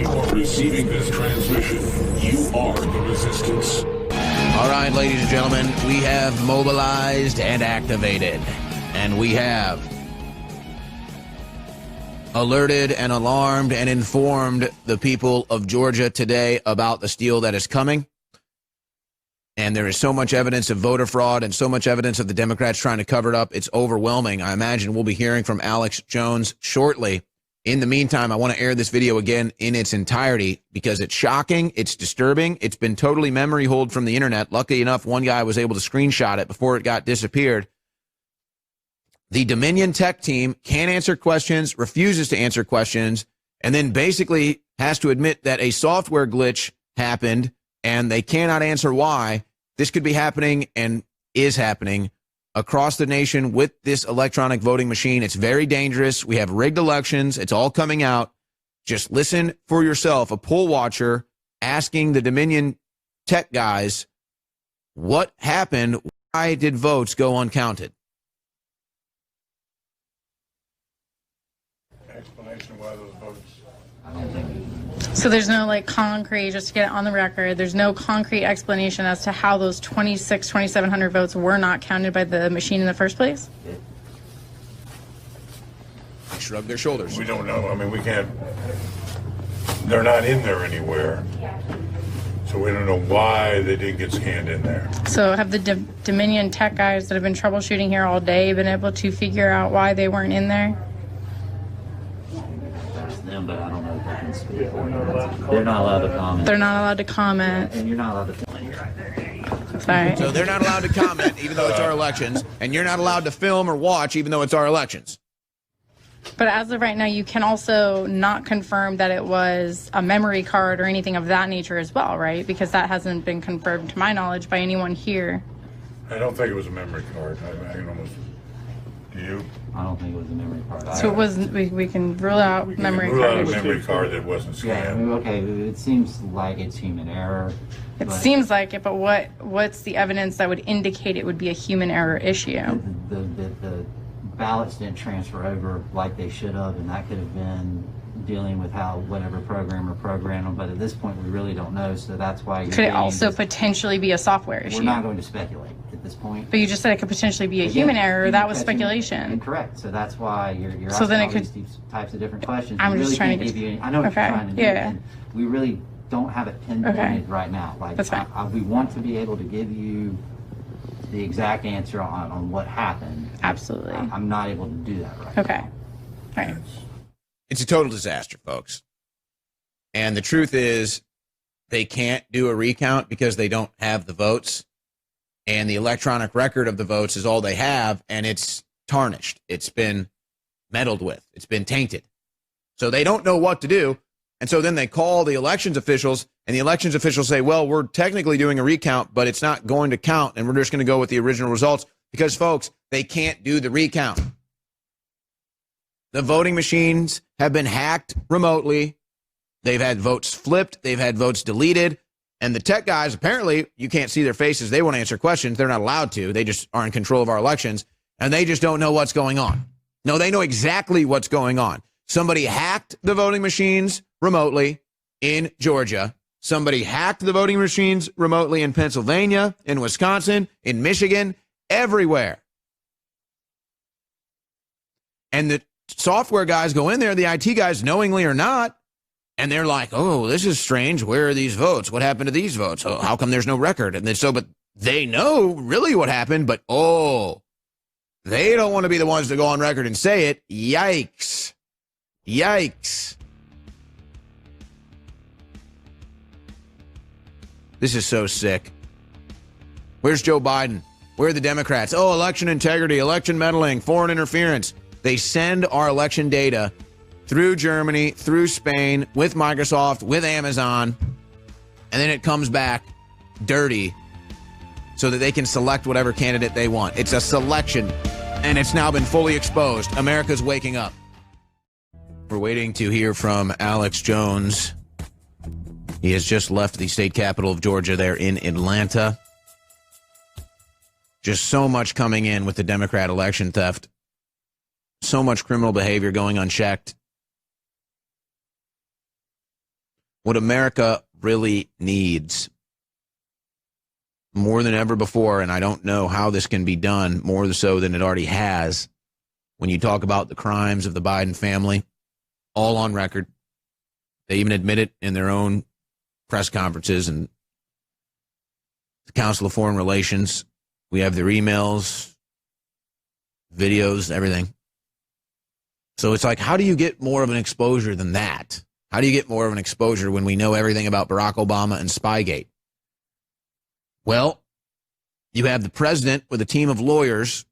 you are receiving this transmission, you are the resistance. All right, ladies and gentlemen, we have mobilized and activated, and we have alerted and alarmed and informed the people of Georgia today about the steal that is coming. And there is so much evidence of voter fraud and so much evidence of the Democrats trying to cover it up. It's overwhelming. I imagine we'll be hearing from Alex Jones shortly. In the meantime, I want to air this video again in its entirety because it's shocking. It's disturbing. It's been totally memory holed from the internet. Luckily enough, one guy was able to screenshot it before it got disappeared. The Dominion tech team can't answer questions, refuses to answer questions, and then basically has to admit that a software glitch happened and they cannot answer why. This could be happening and is happening across the nation with this electronic voting machine. It's very dangerous. We have rigged elections. It's all coming out. Just listen for yourself, a poll watcher asking the Dominion tech guys, what happened? Why did votes go uncounted? Explanation why those votes. So there's no like concrete, just to get it on the record, there's no concrete explanation as to how those 2,700 votes were not counted by the machine in the first place? They shrug their shoulders. We don't know. I mean, we can't. They're not in there anywhere. So we don't know why they didn't get scanned in there. So have the Dominion tech guys that have been troubleshooting here all day been able to figure out why they weren't in there? Them, but I don't know if I can speak for them. They're not allowed to comment. They're not allowed to comment. And you're not allowed to film. Sorry. So they're not allowed to comment even though it's our elections, and you're not allowed to film or watch even though it's our elections. But as of right now, you can also not confirm that it was a memory card or anything of that nature as well, right? Because that hasn't been confirmed to my knowledge by anyone here. I don't think it was a memory card. I can almost. Do you? I don't think it was a memory card. So it was. We can rule out memory Rule out a cards. memory card that wasn't Yeah, scanned. okay, it seems like it's human error. It but seems like it, but what's the evidence that would indicate it would be a human error issue? The ballots didn't transfer over like they should have, and that could have been dealing with how whatever programmer programmed them. But at this point, we really don't know, so that's why you're Could it getting also this- potentially be a software issue? We're not going to speculate at this point. But you just said it could potentially be a Again, human error. That was catching- speculation. Incorrect. So that's why you're So asking then it all could- these types of different questions. I'm We just really trying can't to give get- you any, I know what Okay, you're trying to do. yeah. And we really don't have it pinpointed Okay. right now. Like, That's fine. we want to be able to give you the exact answer on what happened. Absolutely. I'm not able to do that right Okay. now. All right. It's a total disaster, folks. And the truth is, they can't do a recount because they don't have the votes. And the electronic record of the votes is all they have, and it's tarnished. It's been meddled with. It's been tainted. So they don't know what to do. And so then they call the elections officials, and the elections officials say, well, we're technically doing a recount, but it's not going to count, and we're just going to go with the original results because, folks, they can't do the recount. The voting machines have been hacked remotely. They've had votes flipped. They've had votes deleted. And the tech guys, apparently, you can't see their faces. They won't answer questions. They're not allowed to. They just are in control of our elections. And they just don't know what's going on. No, they know exactly what's going on. Somebody hacked the voting machines remotely in Georgia. Somebody hacked the voting machines remotely in Pennsylvania, in Wisconsin, in Michigan, everywhere. And the software guys go in there, the IT guys, knowingly or not, and they're like, oh, this is strange. Where are these votes? What happened to these votes? Oh, how come there's no record? And then but they know really what happened, but they don't want to be the ones to go on record and say it. Yikes. Yikes. This is so sick. Where's Joe Biden? Where are the Democrats? Oh, election integrity, election meddling, foreign interference. They send our election data through Germany, through Spain, with Microsoft, with Amazon, and then it comes back dirty so that they can select whatever candidate they want. It's a selection, and it's now been fully exposed. America's waking up. We're waiting to hear from Alex Jones. He has just left the state capital of Georgia there in Atlanta. Just so much coming in with the Democrat election theft. So much criminal behavior going unchecked. what America really needs more than ever before, and I don't know how this can be done more so than it already has, when you talk about the crimes of the Biden family, all on record. They even admit it in their own press conferences and the Council of Foreign Relations. We have their emails, videos, everything. So it's like, how do you get more of an exposure than that? How do you get more of an exposure when we know everything about Barack Obama and Spygate? Well, you have the president with a team of lawyers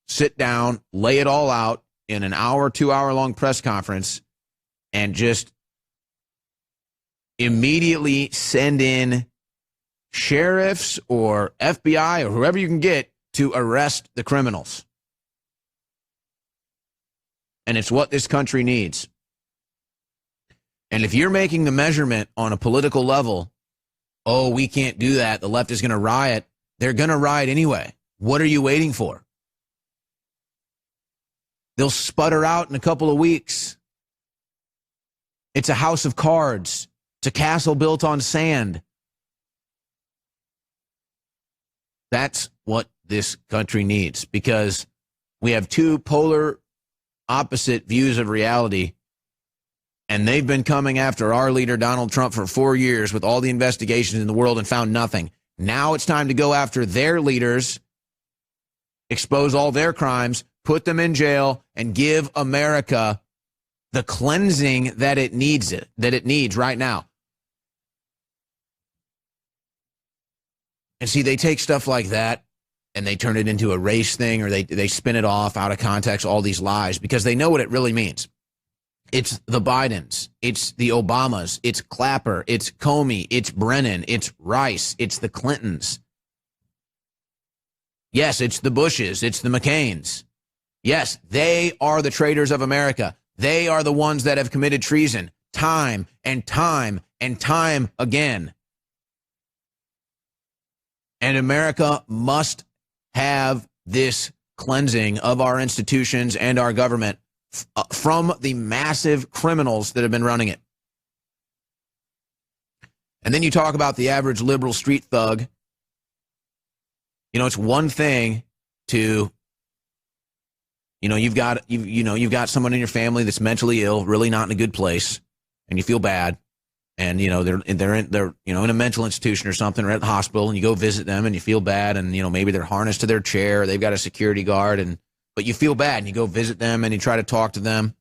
sit down, lay it all out in an hour, 2-hour-long press conference, and just immediately send in sheriffs or FBI or whoever you can get to arrest the criminals. And it's what this country needs. And if you're making the measurement on a political level, oh, we can't do that, the left is going to riot, they're going to riot anyway. What are you waiting for? They'll sputter out in a couple of weeks. It's a house of cards. It's a castle built on sand. That's what this country needs, because we have two polar opposite views of reality, and they've been coming after our leader, Donald Trump, for 4 years with all the investigations in the world and found nothing. Now it's time to go after their leaders, expose all their crimes, put them in jail, and give America the cleansing that it needs right now. And see, they take stuff like that and they turn it into a race thing, or they spin it off out of context, all these lies, because they know what it really means. It's the Bidens, it's the Obamas, it's Clapper, it's Comey, it's Brennan, it's Rice, it's the Clintons. Yes, it's the Bushes, it's the McCains. Yes, they are the traitors of America. They are the ones that have committed treason time and time and time again. And America must have this cleansing of our institutions and our government from the massive criminals that have been running it. And then you talk about the average liberal street thug. You know, it's one thing to, you've got someone in your family that's mentally ill, really not in a good place, and you feel bad. And, they're in a mental institution or something, or at the hospital, and you go visit them and you feel bad. And, maybe they're harnessed to their chair, or they've got a security guard, but you feel bad and you go visit them and you try to talk to them.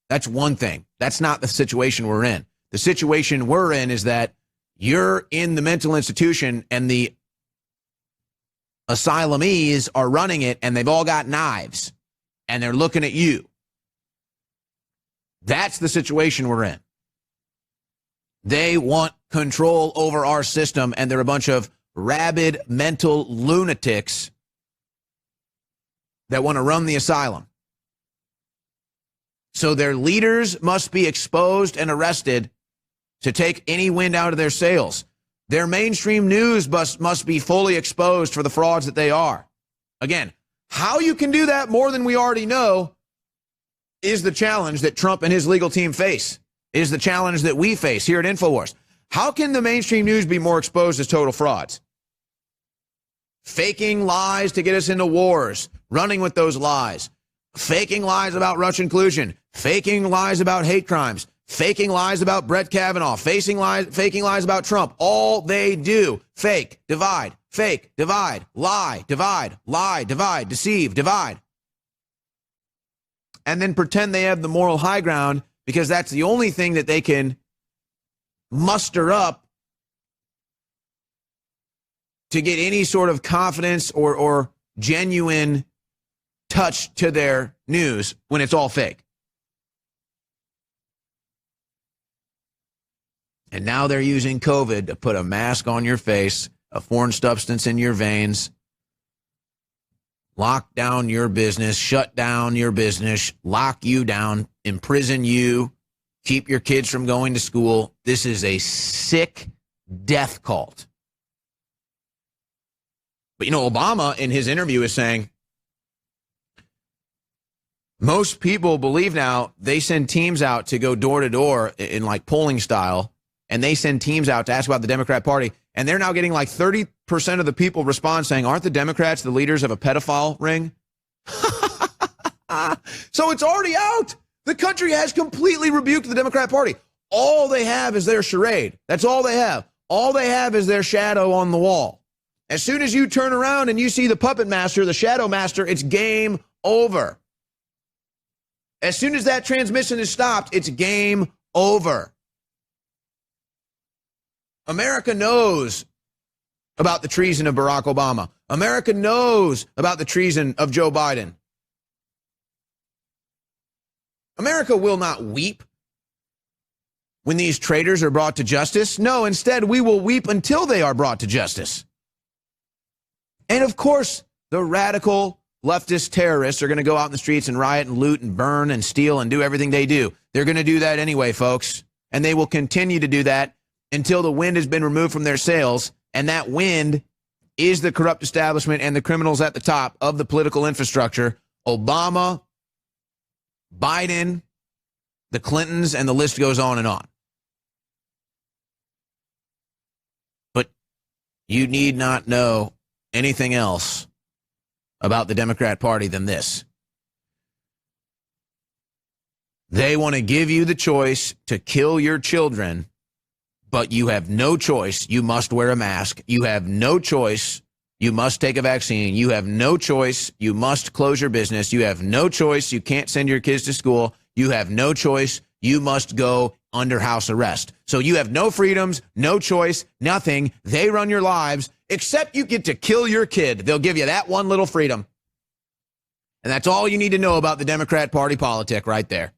That's one thing. That's not the situation we're in. The situation we're in is that you're in the mental institution and the asylumees are running it, and they've all got knives and they're looking at you. That's the situation we're in. They want control over our system, and they're a bunch of rabid mental lunatics that want to run the asylum. So their leaders must be exposed and arrested to take any wind out of their sails. Their mainstream news must be fully exposed for the frauds that they are. Again, how you can do that more than we already know is the challenge that Trump and his legal team face. Is the challenge that we face here at InfoWars. How can the mainstream news be more exposed as total frauds? Faking lies to get us into wars, running with those lies, faking lies about Russian collusion, faking lies about hate crimes, faking lies about Brett Kavanaugh, faking lies about Trump. All they do, fake, divide, lie, divide, deceive, divide. And then pretend they have the moral high ground, because that's the only thing that they can muster up to get any sort of confidence or genuine touch to their news when it's all fake. And now they're using COVID to put a mask on your face, a foreign substance in your veins, lock down your business, shut down your business, lock you down, imprison you, keep your kids from going to school. This is a sick death cult. But, Obama in his interview is saying, most people believe now they send teams out to go door to door in like polling style and they send teams out to ask about the Democrat Party, and they're now getting like 30% of the people respond saying, aren't the Democrats the leaders of a pedophile ring? So it's already out. The country has completely rebuked the Democrat Party. All they have is their charade. That's all they have. All they have is their shadow on the wall. As soon as you turn around and you see the puppet master, the shadow master, it's game over. As soon as that transmission is stopped, it's game over. America knows about the treason of Barack Obama. America knows about the treason of Joe Biden. America will not weep when these traitors are brought to justice. No, instead, we will weep until they are brought to justice. And of course, the radical leftist terrorists are going to go out in the streets and riot and loot and burn and steal and do everything they do. They're going to do that anyway, folks. And they will continue to do that until the wind has been removed from their sails. And that wind is the corrupt establishment and the criminals at the top of the political infrastructure. Obama, Biden, the Clintons, and the list goes on and on. But you need not know anything else about the Democrat Party than this. They want to give you the choice to kill your children, but you have no choice. You must wear a mask. You have no choice. You must take a vaccine. You have no choice. You must close your business. You have no choice. You can't send your kids to school. You have no choice. You must go under house arrest. So you have no freedoms, no choice, nothing. They run your lives, except you get to kill your kid. They'll give you that one little freedom. And that's all you need to know about the Democrat Party politic right there.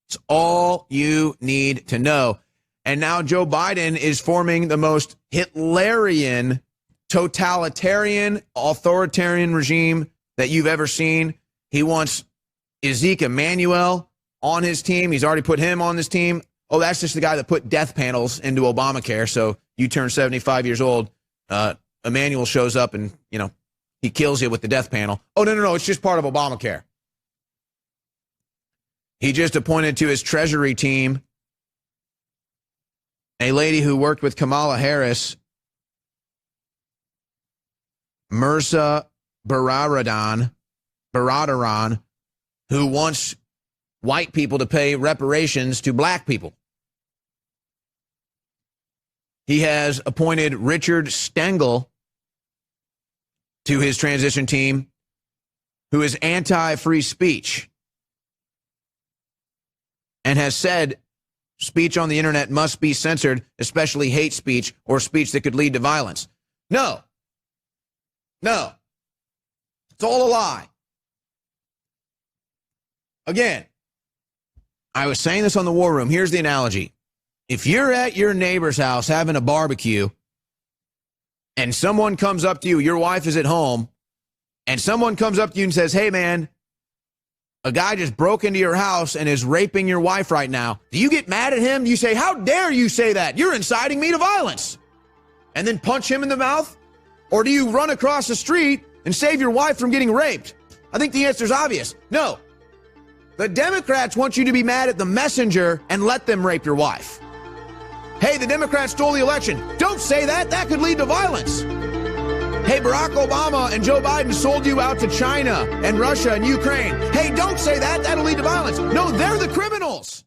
It's all you need to know. And now Joe Biden is forming the most Hitlerian, totalitarian, authoritarian regime that you've ever seen. He wants Ezekiel Emanuel on his team. He's already put him on this team. Oh, that's just the guy that put death panels into Obamacare. So you turn 75 years old, Emanuel shows up and, he kills you with the death panel. Oh, no, it's just part of Obamacare. He just appointed to his Treasury team a lady who worked with Kamala Harris, Mirza Baradaran, who wants white people to pay reparations to black people. He has appointed Richard Stengel to his transition team, who is anti-free speech and has said speech on the internet must be censored, especially hate speech or speech that could lead to violence. No. It's all a lie. Again, I was saying this on the War Room. Here's the analogy. If you're at your neighbor's house having a barbecue and someone comes up to you, your wife is at home, and someone comes up to you and says, hey, man, a guy just broke into your house and is raping your wife right now. Do you get mad at him? Do you say, how dare you say that? You're inciting me to violence. And then punch him in the mouth? Or do you run across the street and save your wife from getting raped? I think the answer is obvious. No. The Democrats want you to be mad at the messenger and let them rape your wife. Hey, the Democrats stole the election. Don't say that. That could lead to violence. Hey, Barack Obama and Joe Biden sold you out to China and Russia and Ukraine. Hey, don't say that. That'll lead to violence. No, they're the criminals.